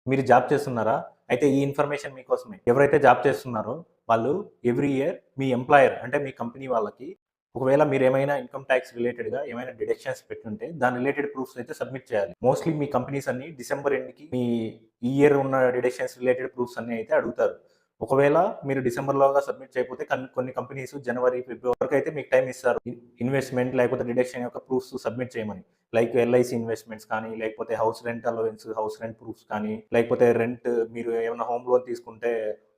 మీరు జాబ్ చేస్తున్నారా? అయితే ఈ ఇన్ఫర్మేషన్ మీకోసమే. ఎవరైతే జాబ్ చేస్తున్నారో వాళ్ళు ఎవ్రీ ఇయర్ మీ ఎంప్లాయర్ అంటే మీ కంపెనీ వాళ్ళకి ఒకవేళ మీరేమైనా ఇన్‌కమ్ టాక్స్ రిలేటెడ్‌గా ఏమైనా డిడక్షన్స్ పెట్టుంటే దాని రిలేటెడ్ ప్రూఫ్స్ అయితే సబ్మిట్ చేయాలి. మోస్ట్‌లీ మీ కంపెనీస్ అన్నీ డిసెంబర్ ఎండ్‌కి మీ ఈ ఇయర్ ఉన్న డిడక్షన్స్ రిలేటెడ్ ప్రూఫ్స్ అన్నీ అయితే అడుగుతారు. ఒకవేళ మీరు డిసెంబర్‌లోగా సబ్మిట్ చేయకపోతే కొన్ని కంపెనీస్ జనవరి, ఫిబ్రవరి వరకైతే మీకు టైమ్ ఇస్తారు. ఇన్వెస్ట్‌మెంట్ లేకపోతే డిడక్షన్ యొక్క ప్రూఫ్స్ సబ్మిట్ చేయమని. లైక్ ఎల్ఐసి ఇన్వెస్ట్‌మెంట్స్ కానీ, లేకపోతే house rent allowance, house rent proofs కానీ, లేకపోతే రెంట్ మీరు ఏమన్నా హోమ్ లోన్ తీసుకుంటే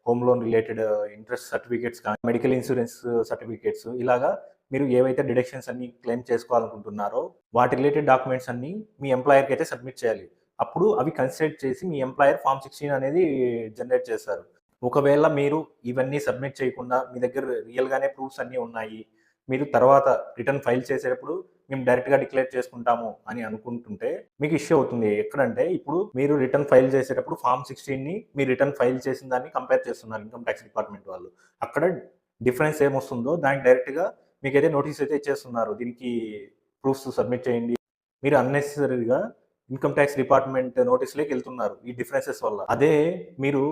home loan related interest certificates కానీ, మెడికల్ ఇన్సూరెన్స్ సర్టిఫికేట్స్ ఇలాగా మీరు ఏవైతే డిడక్షన్స్ అన్ని క్లెయిమ్ చేసుకోవాలనుకుంటున్నారో వాటి రిలేటెడ్ డాక్యుమెంట్స్ అన్నీ మీ ఎంప్లాయర్‌కి అయితే సబ్మిట్ చేయాలి. అప్పుడు అవి కన్సిడర్ చేసి మీ ఎంప్లాయర్ ఫార్మ్ 16 అనేది జనరేట్ చేస్తారు. ఒకవేళ మీరు ఇవన్నీ సబ్మిట్ చేయకుండా మీ దగ్గర రియల్‌గానే ప్రూఫ్స్ అన్నీ ఉన్నాయి. మీరు తర్వాత రిటర్న్ ఫైల్ చేసేటప్పుడు మేము డైరెక్ట్‌గా డిక్లేర్ చేసుకుంటాము అని అనుకుంటుంటే మీకు ఇష్యూ అవుతుంది. ఎక్కడంటే ఇప్పుడు మీరు రిటర్న్ ఫైల్ చేసేటప్పుడు ఫార్మ్ 16ని మీరు రిటర్న్ ఫైల్ చేసిన దాన్ని కంపేర్ చేస్తున్నారు ఇన్‌కమ్ టాక్స్ డిపార్ట్‌మెంట్ వాళ్ళు. అక్కడ డిఫరెన్స్ ఏమొస్తుందో దానికి డైరెక్ట్‌గా మీకైతే నోటీస్ అయితే ఇచ్చేస్తున్నారు. దీనికి ప్రూఫ్స్ సబ్మిట్ చేయండి. మీరు అన్నెసెసరీగా ఇన్‌కమ్ టాక్స్ డిపార్ట్‌మెంట్ నోటీస్‌లోకెళ్తున్నారు ఈ డిఫరెన్సెస్ వల్ల. అదే మీరు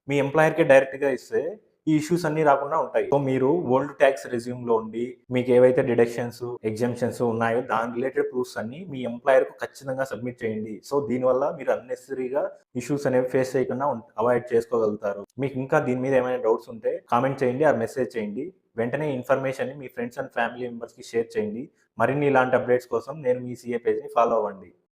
మీ ఎంప్లాయర్‌కే డైరెక్ట్‌గా ఇస్తే ఈ ఇష్యూస్ అన్నీ రాకుండా ఉంటాయి. సో, మీరు ఓల్డ్ టాక్స్ రెజ్యూమ్‌లో ఉండి మీకేవైతే డిడక్షన్స్, ఎగ్జంప్షన్స్ ఉన్నాయో దాని రిలేటెడ్ ప్రూఫ్స్ అన్నీ మీ ఎంప్లాయర్‌కు ఖచ్చితంగా సబ్మిట్ చేయండి. సో, దీనివల్ల మీరు అన్నెసెసరీగా ఇష్యూస్ అనేవి ఫేస్ చేయకుండా అవాయిడ్ చేసుకోగలుగుతారు. మీకు ఇంకా దీని మీద ఏమైనా డౌట్స్ ఉంటే కామెంట్ చేయండి ఆర్ మెసేజ్ చేయండి. వెంటనే ఈ ఇన్ఫర్మేషన్‌ని మీ ఫ్రెండ్స్ అండ్ ఫ్యామిలీ మెంబర్స్‌కి షేర్ చేయండి. మరిన్ని ఇలాంటి అప్డేట్స్ కోసం నేను మీ సీఏ పేజ్‌ని ఫాలో అవ్వండి.